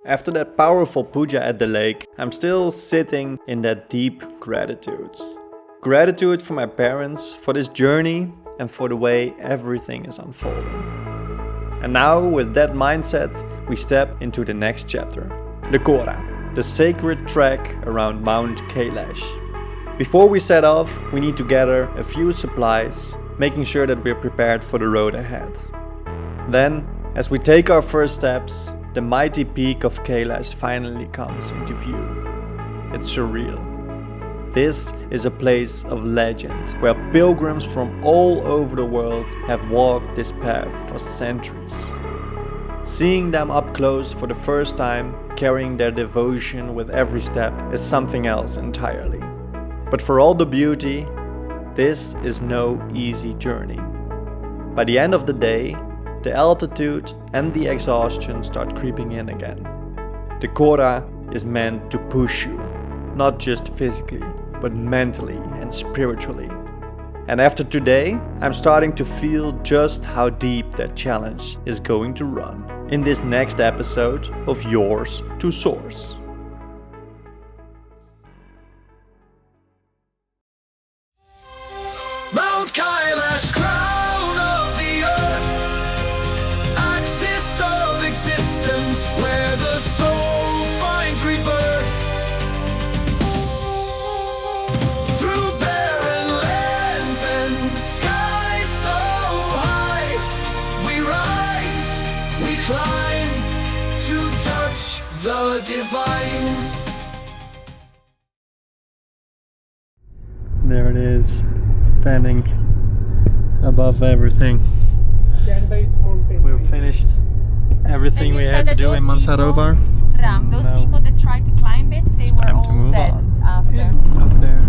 After that powerful puja at the lake, I'm still sitting in that deep gratitude. Gratitude for my parents, for this journey, and for the way everything is unfolding. And now, with that mindset, we step into the next chapter, the Kora, the sacred trek around Mt Kailash. Before we set off, we need to gather a few supplies, making sure that we're prepared for the road ahead. Then, as we take our first steps, the mighty peak of Kailash finally comes into view. It's surreal. This is a place of legend, where pilgrims from all over the world have walked this path for centuries. Seeing them up close for the first time, carrying their devotion with every step, is something else entirely. But for all the beauty, this is no easy journey. By the end of the day, the altitude and the exhaustion start creeping in again. The Kora is meant to push you, not just physically, but mentally and spiritually. And after today, I'm starting to feel just how deep that challenge is going to run in this next episode of Yours to Source. Mt Kailash, crown of the earth, axis of existence, where the soul finds rebirth. Through barren lands and skies so high, we rise, we climb to touch the divine. There it is, standing above everything. We've finished everything we had to do in Mansarovar. Those people that tried to climb it, they were all dead after. Over there,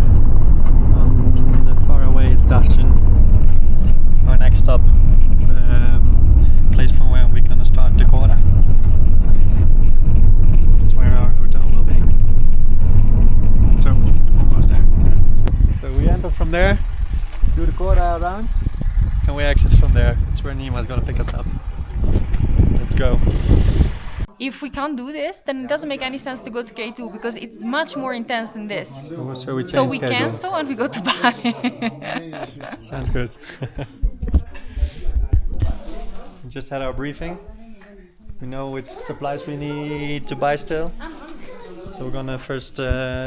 on the far away is Darchen. Our next stop, place from where we're gonna start the Kora. That's where our hotel will be. So, almost there. So we enter from there, do the Kora around, and we exit from there. That's where Nima is gonna pick us up. Let's go. If we can't do this, then it doesn't make any sense to go to K2 because it's much more intense than this. So we cancel and we go to Bali. Sounds good. We just had our briefing. We know which supplies we need to buy still. So we're gonna first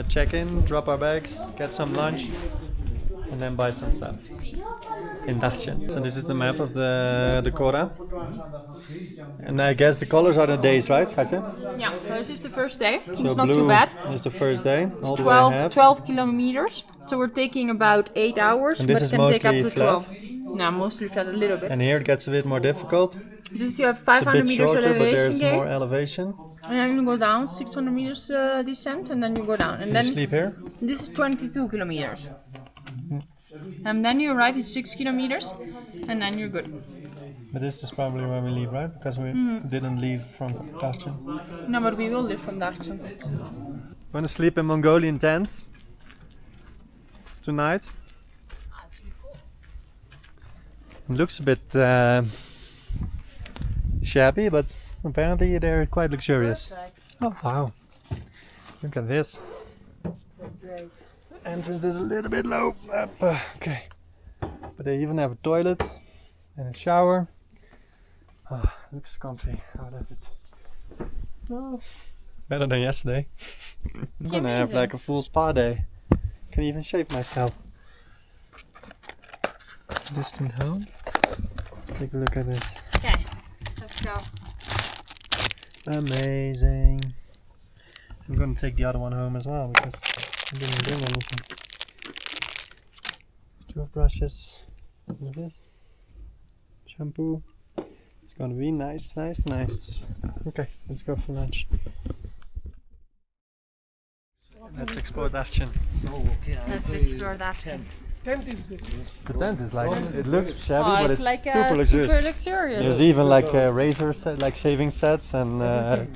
check in, drop our bags, get some lunch, and then buy some stuff in Darchen. So this is the map of the Kora. And I guess the colors are the days, right, Katja? Yeah, so this is the first day. So it's not blue too bad. is the first day, all the way 12, ahead. 12 kilometers. So we're taking about 8 hours, And but this it is can take up mostly to flat? 12. No, mostly flat a little bit. And here it gets a bit more difficult. This you have It's a 500 bit meters shorter, but elevation there's gain. more elevation. And then you go down, 600 meters descent, and then you go down. And You then sleep here? this is 22 kilometers. And then you arrive at 6 kilometers, and then you're good. But this is probably where we leave, right? Because we didn't leave from Darchen. No, but we will live from Darchen. We're gonna sleep in Mongolian tents tonight. It looks a bit shabby, but apparently they're quite luxurious. Oh wow! Look at this. So great. Entrance is a little bit low. Okay, but they even have a toilet and a shower. Oh, looks comfy. How does it? Oh, better than yesterday. I'm gonna have like a full spa day. Can even shave myself. Distant home. Let's take a look at it. Okay, let's go. Amazing. I'm gonna take the other one home as well because I didn't bring anything. Toothbrushes. Look at this. Shampoo. It's gonna be nice, nice, nice. Okay, let's go for lunch. Let's explore Darchen. Let's explore Darchen. The tent is like, it looks shabby, Oh, but it's it's like super luxurious. super luxurious. There's even like razor set, like shaving sets and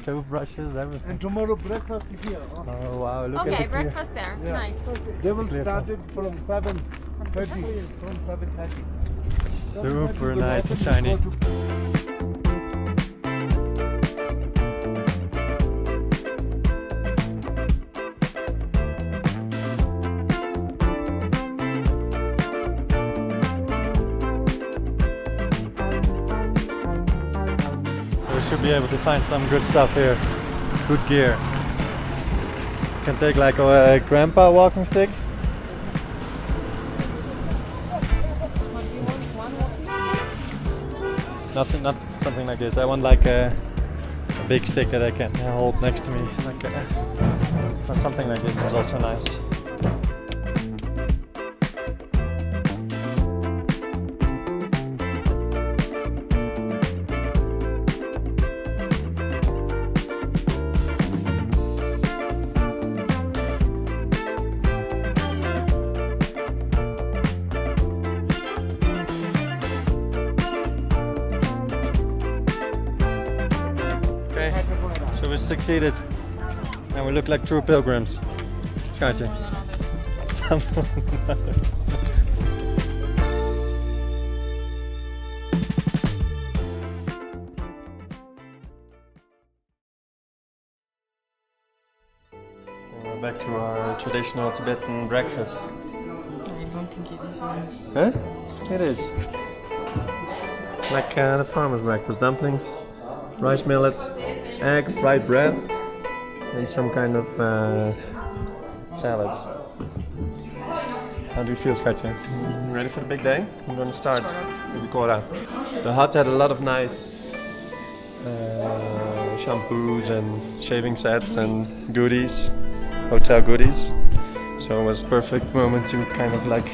toothbrushes, everything. And tomorrow breakfast is here. Huh? Oh wow, look Okay, at the breakfast there. Yeah. Nice. They will start it from 7:30. From 7:30. super nice and shiny. should be able to find some good stuff here. Good gear. You can take like a grandpa walking stick. Not something like this. I want like a big stick that I can hold next to me. Like something like this is also nice. So we succeeded, and we look like true pilgrims. Schatje. We're back to our traditional Tibetan breakfast. I don't think it's... Huh? It is. It's like the farmer's breakfast. Dumplings, rice millet, egg, fried bread, and some kind of salads. How do you feel, Schatje? Ready for the big day? I'm going to start with the Kora. The hut had a lot of nice shampoos and shaving sets and goodies, hotel goodies. So it was a perfect moment to kind of like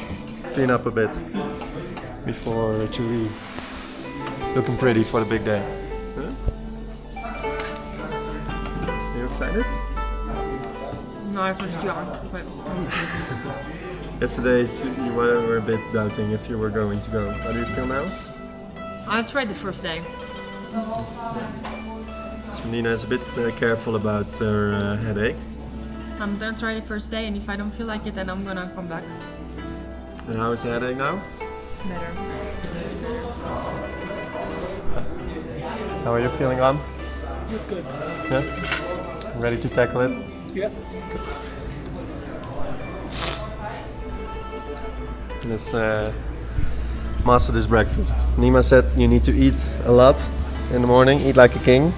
clean up a bit before to leave. Looking pretty for the big day. Huh? You excited? No, I was young. But... Yesterday you were a bit doubting if you were going to go. How do you feel now? I tried the first day. So Nina is a bit careful about her headache. I'm gonna try the first day, and if I don't feel like it, then I'm gonna come back. And how is the headache now? Better. How are you feeling, Ram? Good. Yeah? Ready to tackle it? Yeah. Let's master this breakfast. Nima said you need to eat a lot in the morning, eat like a king.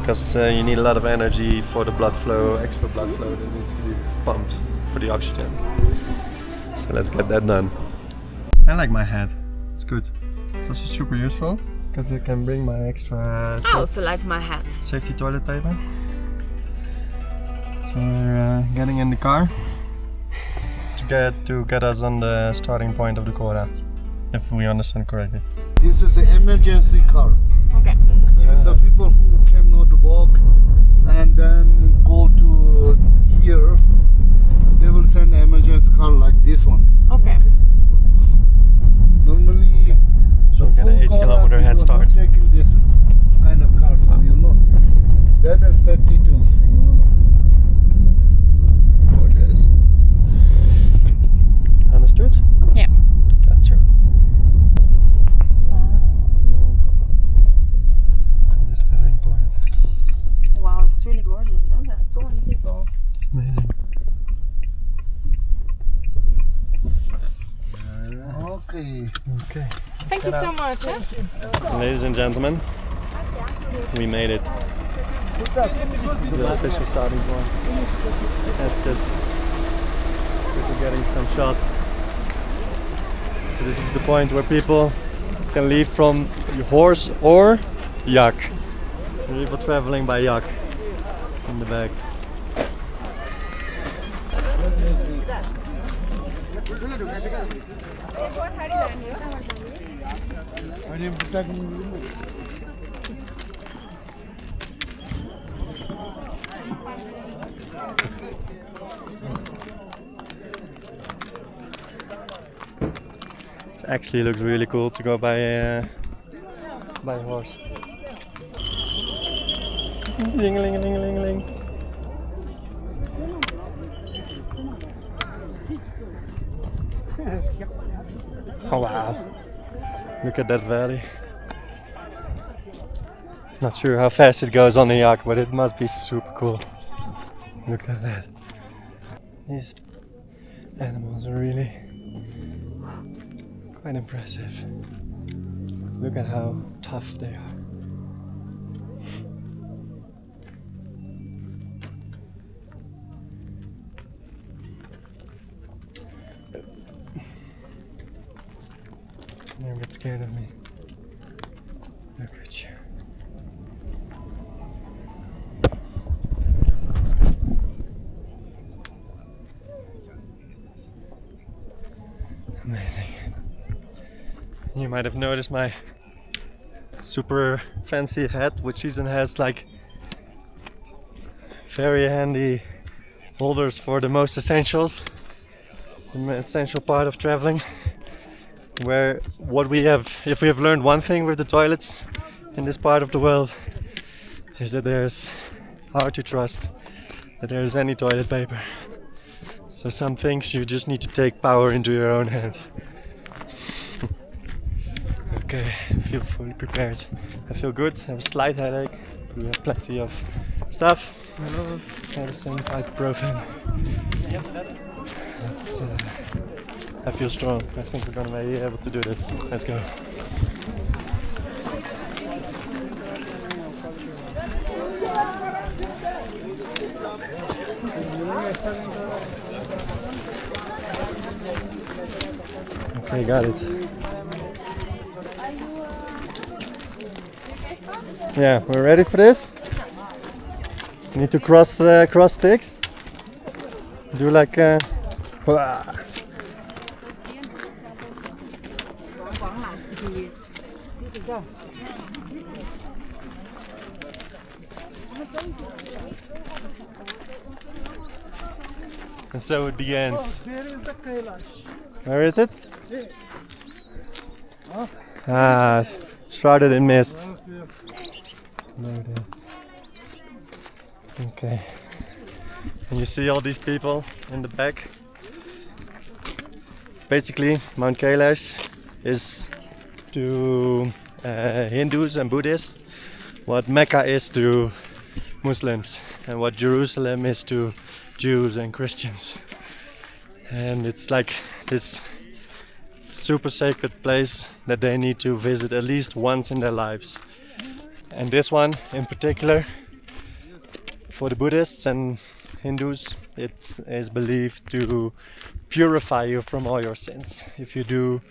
Because you need a lot of energy for the blood flow, extra blood flow that needs to be pumped for the oxygen. So let's get that done. I like my hat. It's good. It's also super useful because you can bring my extra I also like my hat. safety toilet paper. So we're getting in the car to get us on the starting point of the Kora, if we understand correctly. This is an emergency car. Okay. Even the people who cannot walk and then go to here, they will send an emergency car like this one. Okay. Normally, So we're gonna 8 kilometer head start. Taking this kind of car, so you know. That is 52, you know. Gorgeous. Understood? Yeah. Gotcha. The starting point. Wow, it's really gorgeous, huh? There's so many people. It's amazing. Okay. Okay. Thank you so much. Huh? Ladies and gentlemen, we made it. The official starting point. That's just we're getting some shots. So this is the point where people can leave from horse or yak. People traveling by yak in the back. It actually looks really cool to go by horse. Ding-a-ling-a-ling-a-ling-a-ling. Oh wow, look at that valley. Not sure how fast it goes on the yak, but it must be super cool. Look at that. These animals are really quite impressive. Look at how tough they are. You're a bit scared of me. Look at you. Amazing. You might have noticed my super fancy hat, which even has like very handy holders for the most essentials. The essential part of traveling. Where what we have, if we have learned one thing with the toilets in this part of the world, is that there's hard to trust that there is any toilet paper. So some things you just need to take power into your own hand. Okay, I feel fully prepared. I feel good, I have a slight headache. We have plenty of stuff. Medicine, ibuprofen. That's, I feel strong. I think we're gonna be able to do this. Let's go. Okay, got it. Yeah, we're ready for this. Need to cross sticks. Do like and so it begins. Here is the Kailash. Where is it? Shrouded in mist. There it is. Okay. And you see all these people in the back. Basically, Mt Kailash is to Hindus and Buddhists what Mecca is to Muslims and what Jerusalem is to Jews and Christians. And it's like this super sacred place that they need to visit at least once in their lives. And this one in particular, for the Buddhists and Hindus, it is believed to purify you from all your sins. If you do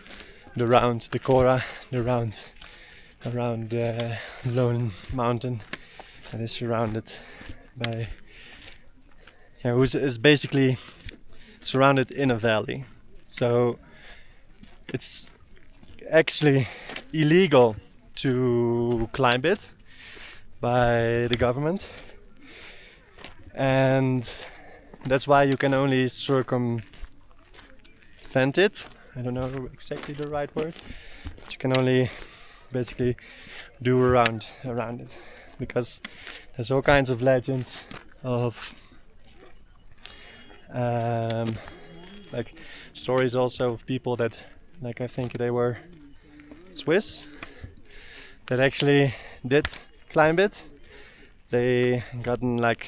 the round, the Kora, the round around the lone mountain that is surrounded by, is basically surrounded in a valley. So it's actually illegal to climb it by the government, and that's why you can only circumvent it. I don't know exactly the right word, but you can only basically do around it, because there's all kinds of legends of like stories also of people that, like, I think they were Swiss, that actually did climb it. They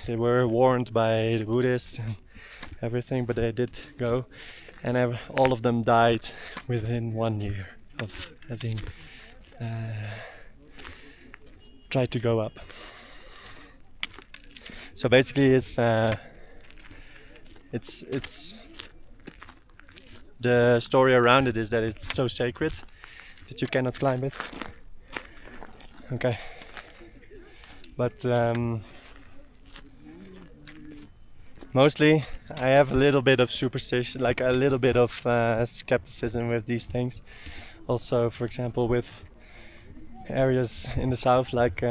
were warned by the Buddhists and everything, but they did go, and all of them died within 1 year of having tried to go up. So basically, it's the story around it is that it's so sacred that you cannot climb it. Okay, but mostly I have a little bit of superstition, like a little bit of skepticism with these things. Also, for example, with areas in the south, like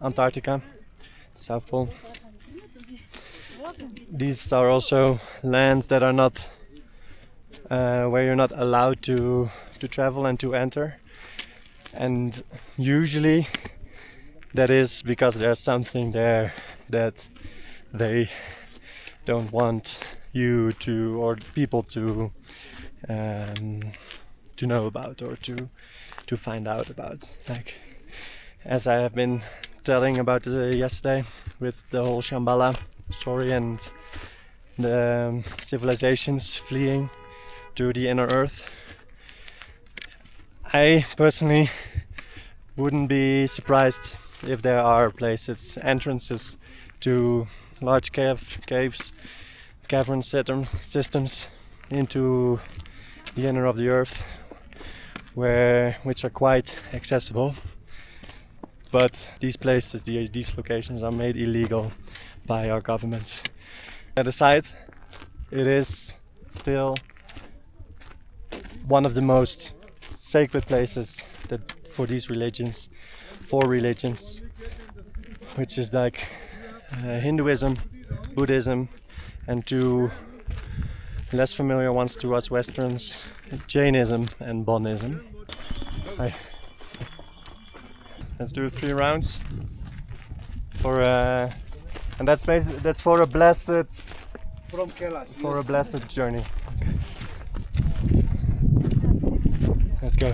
Antarctica, South Pole. These are also lands that are not where you're not allowed to travel and to enter, and usually that is because there's something there that they don't want you to, or people to know about, or to find out about. Like, as I have been telling about yesterday with the whole Shambhala story and the civilizations fleeing to the inner earth. I personally wouldn't be surprised if there are places, entrances to large caves, cavern systems into the inner of the earth, which are quite accessible. But these places, these locations are made illegal by our governments. At the site, it is still one of the most sacred places for these religions, which is like Hinduism, Buddhism, and to less familiar ones to us Westerns, Jainism and Buddhism. Let's do 3 rounds and that's for a blessed From Kailash. for a blessed journey. Let's go.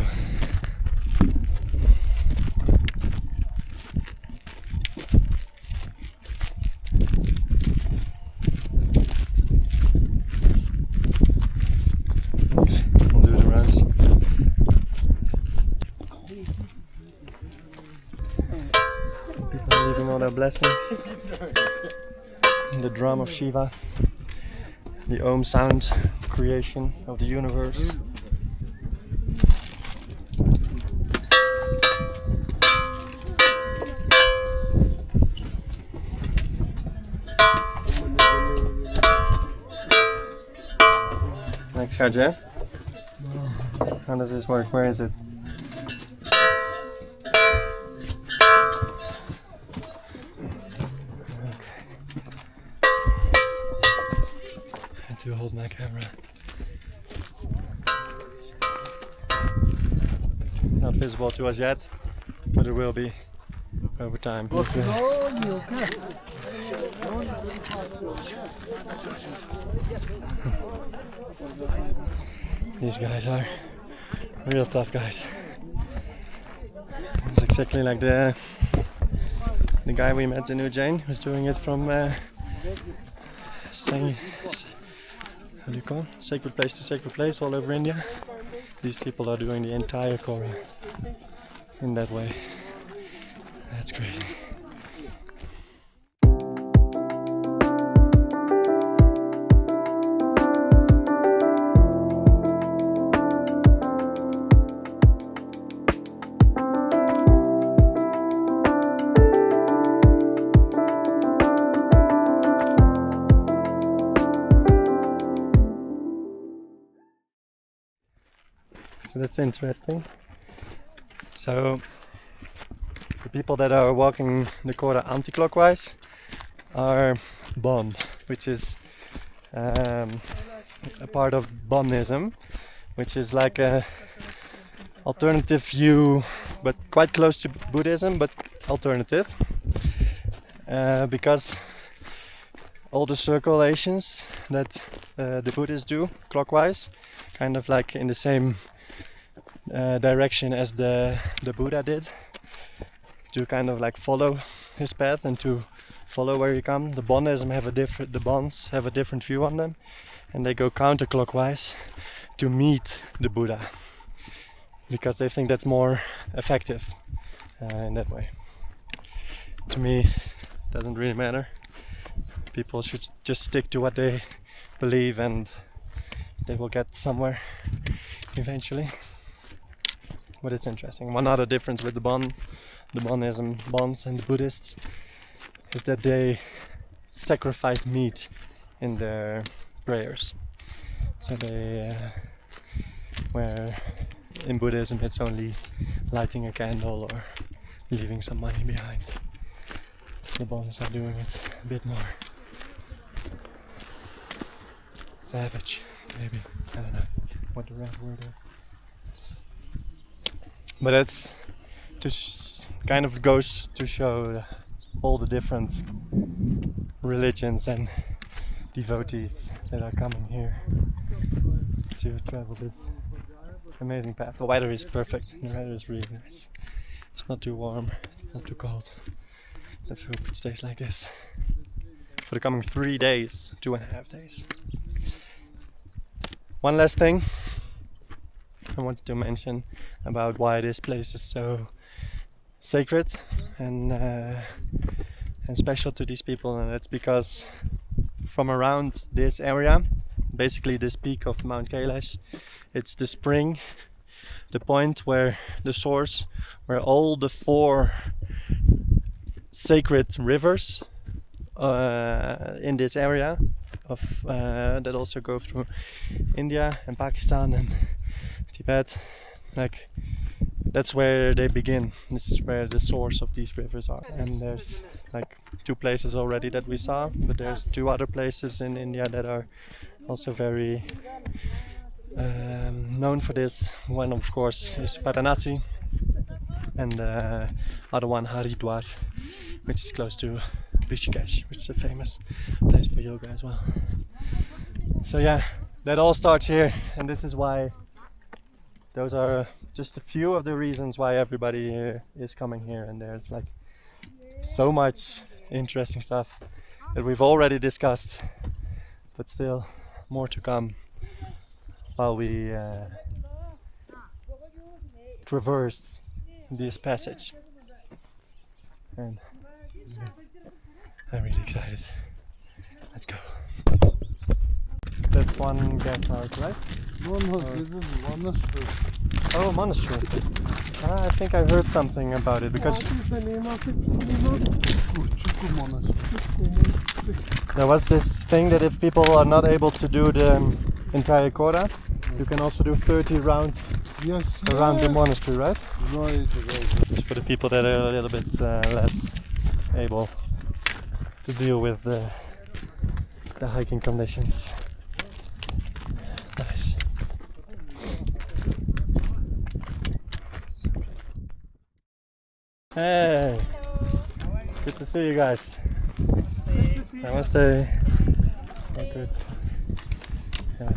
Okay, we'll do the runs. People are leaving all their blessings. The drum of Shiva. The Om sound, creation of the universe. Next charge, yeah? How does this work? Where is it? To hold my camera. It's not visible to us yet, but it will be over time. These guys are real tough guys. It's exactly like the guy we met in Ujjain, who's doing it from how do you call it? Sacred place to sacred place all over India. These people are doing the entire Kora in that way. That's crazy. So that's interesting. So the people that are walking the Kora anti-clockwise are Bon, which is a part of Bonism, which is like a alternative view, but quite close to Buddhism, but alternative, because all the circulations that the Buddhists do clockwise, kind of like in the same direction as the Buddha did, to kind of like follow his path and to follow where you come. The Bons have a different view on them, and they go counterclockwise to meet the Buddha because they think that's more effective in that way. To me, it doesn't really matter. People should just stick to what they believe, and they will get somewhere eventually. But it's interesting. One other difference with the Bonism, Bons and the Buddhists, is that they sacrifice meat in their prayers. So they, where in Buddhism it's only lighting a candle or leaving some money behind. The Bons are doing it a bit more savage, maybe. I don't know what the right word is. But it's kind of goes to show all the different religions and devotees that are coming here to travel this amazing path. The weather is perfect. The weather is really nice. It's not too warm, not too cold. Let's hope it stays like this for the coming 3 days, 2.5 days. One last thing I wanted to mention about why this place is so sacred and special to these people, and it's because from around this area, basically this peak of Mt Kailash, it's the spring the point where the source, where all the 4 sacred rivers in this area of that also go through India and Pakistan and Tibet, like that's where they begin. This is where the source of these rivers are. And there's like 2 places already that we saw, but there's 2 other places in India that are also very known for this. One of course is Varanasi, and the other one Haridwar, which is close to Rishikesh, which is a famous place for yoga as well. So yeah, that all starts here, and this is why those are just a few of the reasons why everybody is coming here. And there's like so much interesting stuff that we've already discussed, but still more to come while we traverse this passage. And I'm really excited. Let's go. That's one guest house, right? No, this is monastery. Oh, monastery. I think I heard something about it because What is the name of it? Chiku Monastery. there was this thing that if people are not able to do the entire Kora, you can also do 30 rounds Yes. around the monastery, right? Right. Just for the people that are a little bit less able to deal with the hiking conditions. Nice. Hey, good to see you guys. Namaste. Oh, good. Yeah.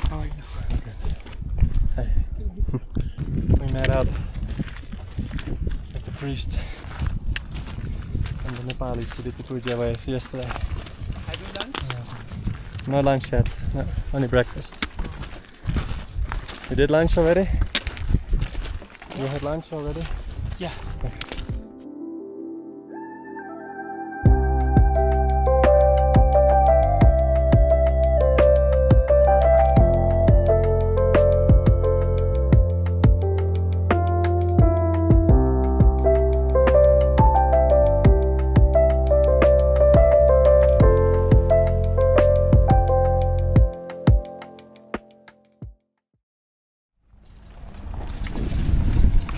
How are you? Good. Hey. We met up with the priest and the Nepalis who did the Puja wave yesterday. Have you lunch? No lunch yet, no, only breakfast. You did lunch already? You had lunch already? Yeah.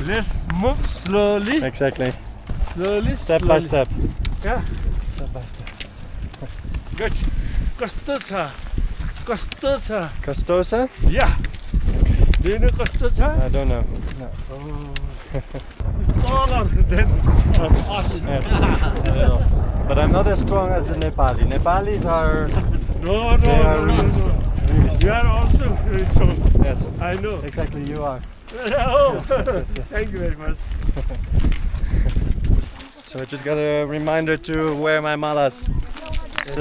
Let's move slowly. Exactly. Slowly. Step by step. Yeah. Step by step. Good. कस्तो छ? कस्तो छ? Costosa? Yeah. Do you know कस्तो छ? I don't know. No. Taller than us. Yes, a little. But I'm not as strong as the Nepali. Nepalis are No, they no, are no, really no, strong. no. Really You strong. are also very strong. Yes, I know. exactly. You are. Oh, Yes, yes, yes. thank you very much. So I just got a reminder to wear my malas. It's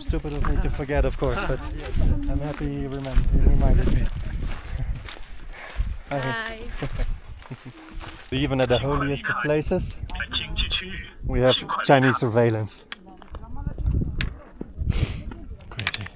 stupid of me to forget, of course, but I'm happy you reminded me. Hi. Even at the holiest of places, we have Chinese surveillance. Crazy.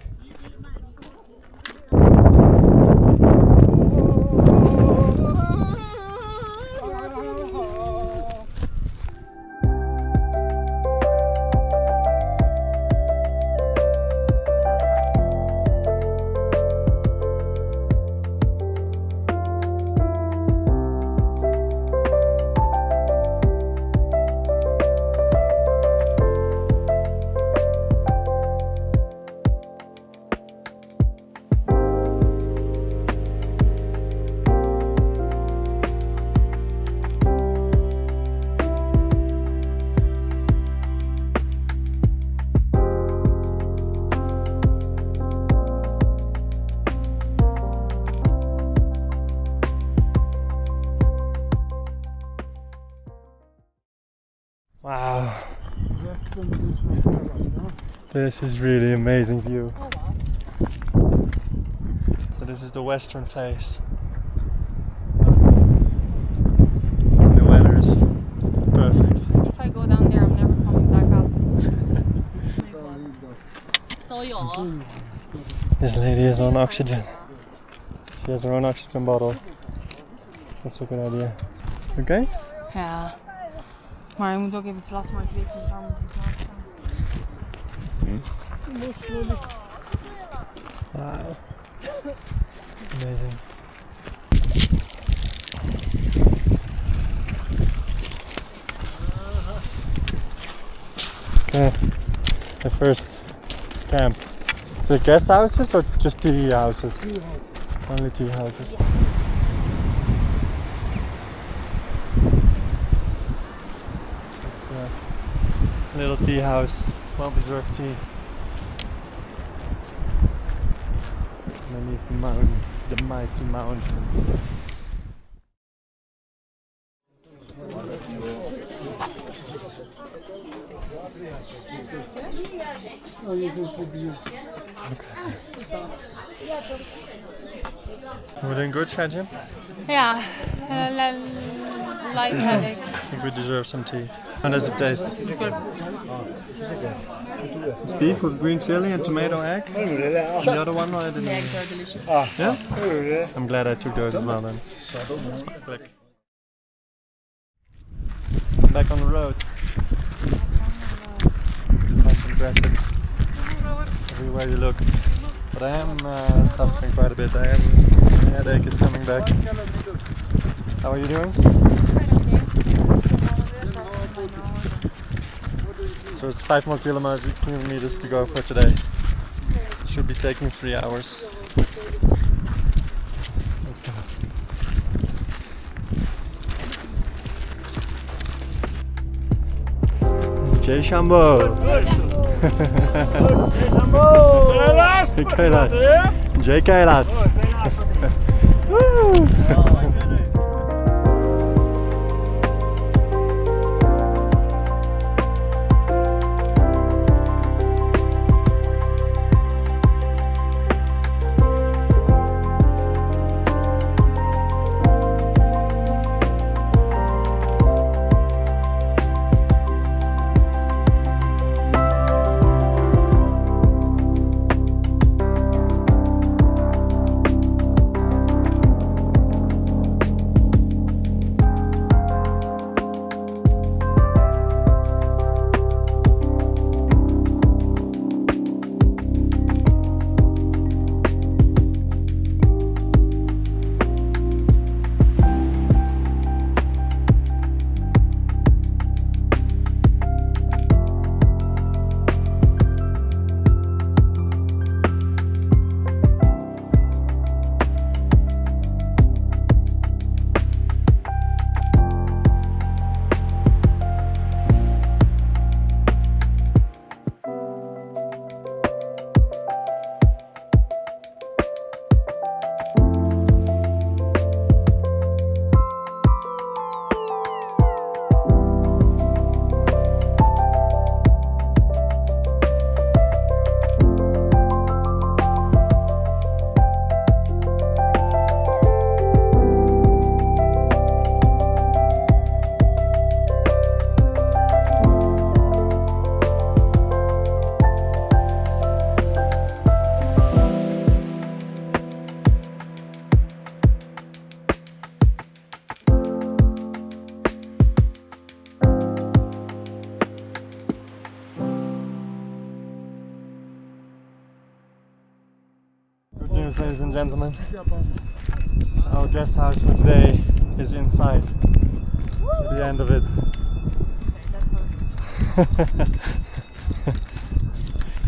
Wow, this is really amazing view. So this is the western face. The weather is perfect. If I go down there, I'm never coming back up. This lady is on oxygen. She has her own oxygen bottle. That's a good idea. Okay? Ja. Maar je moet ook even plassen, maar ik weet niet waar moet ik plassen. Wow. Amazing. Okay, the first camp. Is it guest houses or just tea houses? Only tea houses. It's a little tea house, well-deserved tea. Underneath the mountain, the mighty mountain. We're doing good, Shajim? Ja, light headache. I think we deserve some tea. How does it taste? It's beef with green chili and tomato egg. The other one I didn't. The eggs are delicious. Yeah? I'm glad I took those as well then. That's my click. I'm back on the road. It's quite impressive. Everywhere you look. But I am suffering quite a bit. My headache is coming back. How are you doing? So it's 5 more kilometers to go for today. Should be taking 3 hours. Let's go. Jai Shambho! Jai Kailash! Jai Kailash! Woo! Ladies and gentlemen, our guest house for today is inside. The end of it.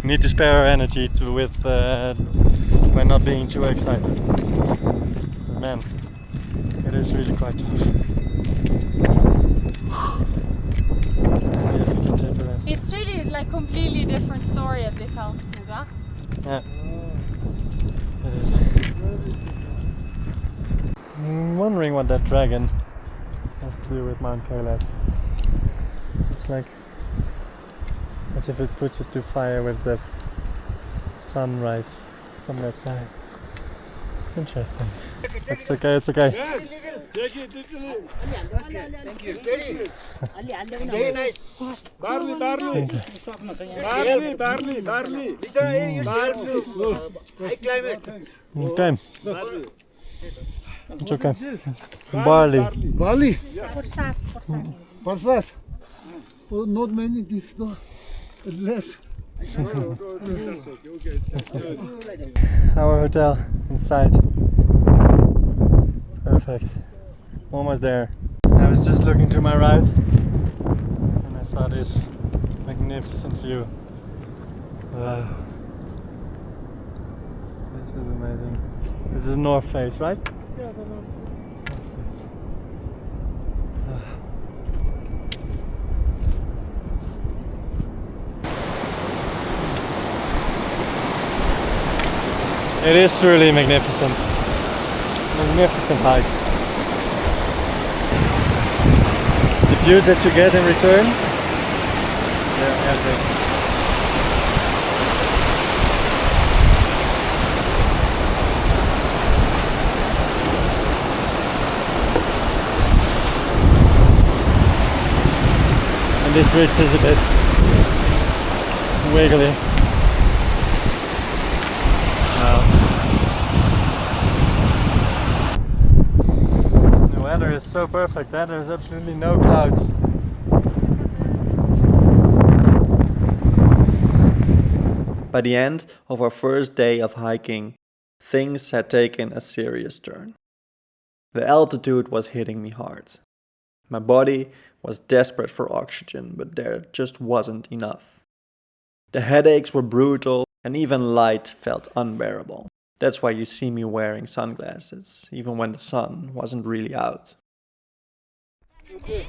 We need to spare our energy by not being too excited. But man, it is really quite tough. Maybe if we can take a rest. It's really like completely different story at this altitude, huh? Yeah. It is. I'm wondering what that dragon has to do with Mt Kailash. It's like as if it puts it to fire with the sunrise from that side. Interesting. It's okay, it's okay. Very nice. Barley. High climate. Okay. It's okay. Barley. Bali? Passat. Oh, not many, this no. Less. Our hotel inside. Perfect. Almost there. I was just looking to my right and I saw this magnificent view. Wow. This is amazing. This is north face, right? Yeah, the north face. It is truly magnificent. Magnificent hike. The views that you get in return, they're epic. And this bridge is a bit wiggly. The weather is so perfect, eh? There's absolutely no clouds. By the end of our first day of hiking, things had taken a serious turn. The altitude was hitting me hard. My body was desperate for oxygen, but there just wasn't enough. The headaches were brutal, and even light felt unbearable. That's why you see me wearing sunglasses, even when the sun wasn't really out.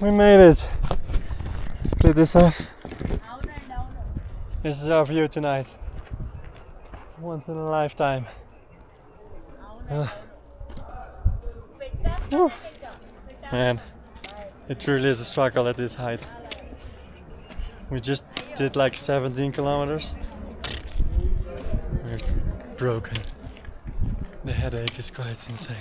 We made it. Split this off. This is our view tonight. Once in a lifetime. Whew. Man, it truly is a struggle at this height. We just did like 17 kilometers. We're broken. The headache is quite insane.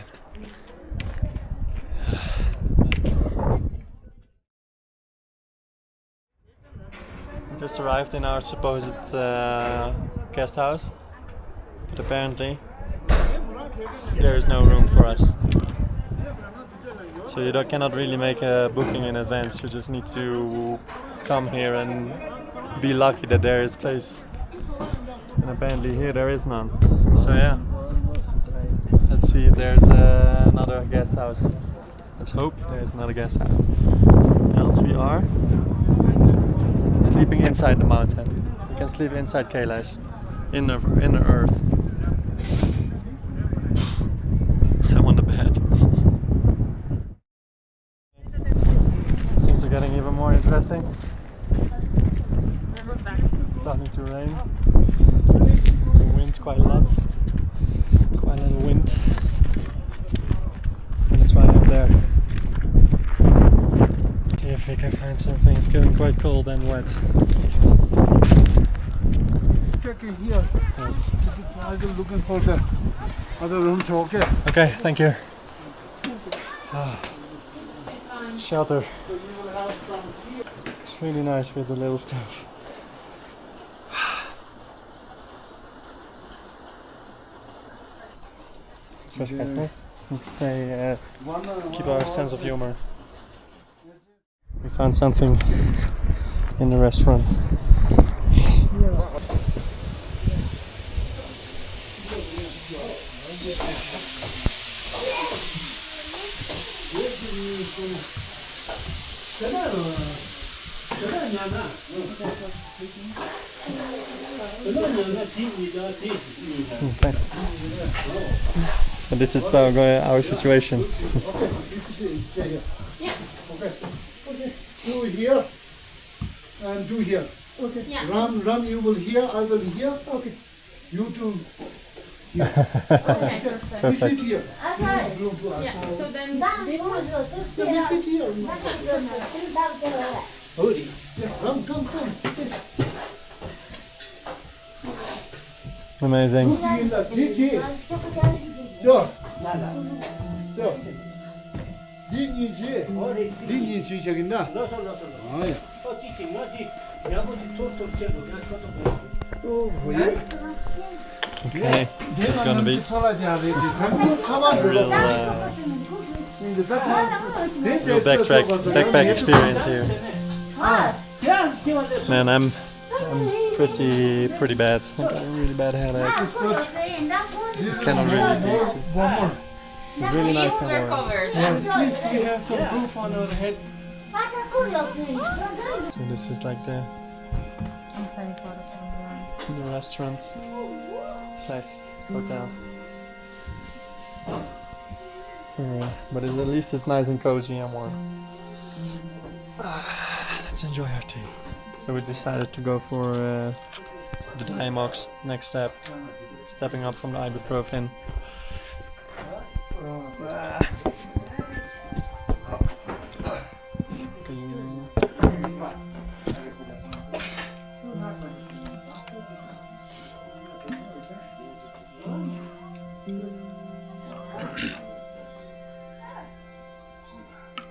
We just arrived in our supposed guest house, but apparently there is no room for us. So you cannot really make a booking in advance, you just need to come here and be lucky that there is place. And apparently here there is none. So yeah, let's see if there's another guest house. Let's hope there's another guest house. Else we are sleeping inside the mountain. We can sleep inside Kailash, in the earth. I'm on the bed. Things are getting even more interesting. It's starting to rain. The wind quite a lot. Quite a little wind. I'm gonna try up there. See if we can find something. It's getting quite cold and wet. Check in here. Yes. I was looking for the other rooms, okay? Okay, thank you. Shelter. It's really nice with the little stuff. Need to stay, keep our sense of humor. We found something in the restaurant. Okay. So this is our situation. Do here and do here. Okay. Yeah. Ram, you will here, I will here. Okay. You two. Here. Okay, perfect. We sit here. Okay. This is room to us. Yeah, so then this one. Yeah, we sit here. Hurry. Yeah, Ram, come. Amazing. 린인지 저긴다. 또 뭐야? Okay, it's gonna be real backpack experience here. Man, I'm pretty bad. I got a really bad headache. Cannot really do it. It's really nice and warm. At least we have some roof on our head. So this is like the restaurant / hotel. But at least it's nice and cozy and warm. Let's enjoy our tea. So we decided to go for the Diamox next step. Stepping up from the ibuprofen.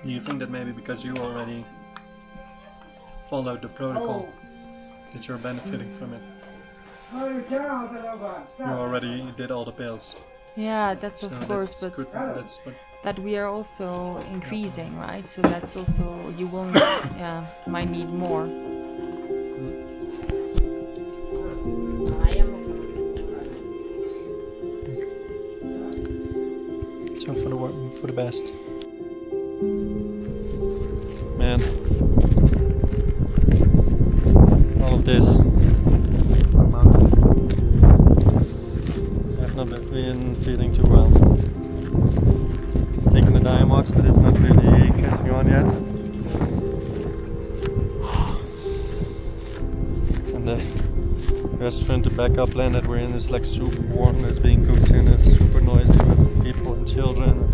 Do you think that maybe because you already followed the protocol that you're benefiting from it? You already did all the pills. Yeah, that's So of course, that's but good. That's what. that we are also increasing, right? So that's also, you will, might need more. So for the best. Man, all of this. I've not been feeling too well. Taking the Diamox, but it's not really catching on yet. And the restaurant, the backup land that we're in is like super warm. It's being cooked in. It's super noisy with people and children.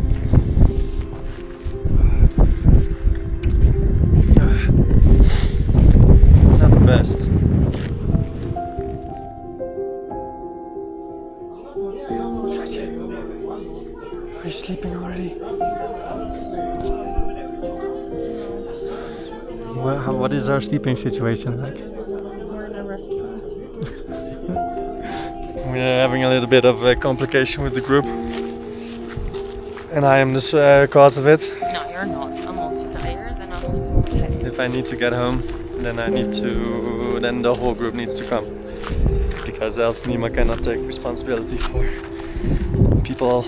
Not the best. Are you sleeping already? Well, what is our sleeping situation like? We're in a restaurant. We're having a little bit of a complication with the group. And I am the cause of it. No, you're not. I'm also tired and I'm also okay. If I need to get home, then then the whole group needs to come. Because else Nima cannot take responsibility for people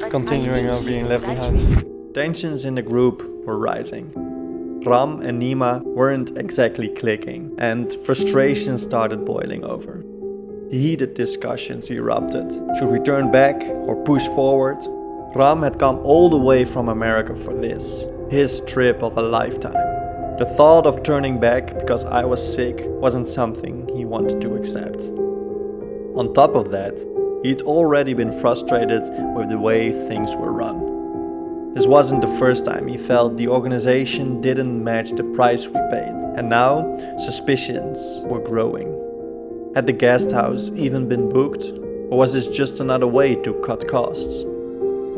continuing on being left behind. Tensions in the group were rising. Ram and Nima weren't exactly clicking, and frustration started boiling over. Heated discussions erupted. Should we turn back or push forward? Ram had come all the way from America for this, his trip of a lifetime. The thought of turning back because I was sick wasn't something he wanted to accept. On top of that, he'd already been frustrated with the way things were run. This wasn't the first time he felt the organization didn't match the price we paid, and now suspicions were growing. Had the guest house even been booked, or was this just another way to cut costs?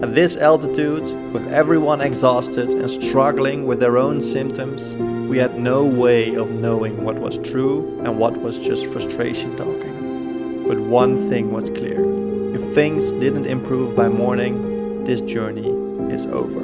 At this altitude, with everyone exhausted and struggling with their own symptoms, we had no way of knowing what was true and what was just frustration talking. But one thing was clear: if things didn't improve by morning, this journey is over.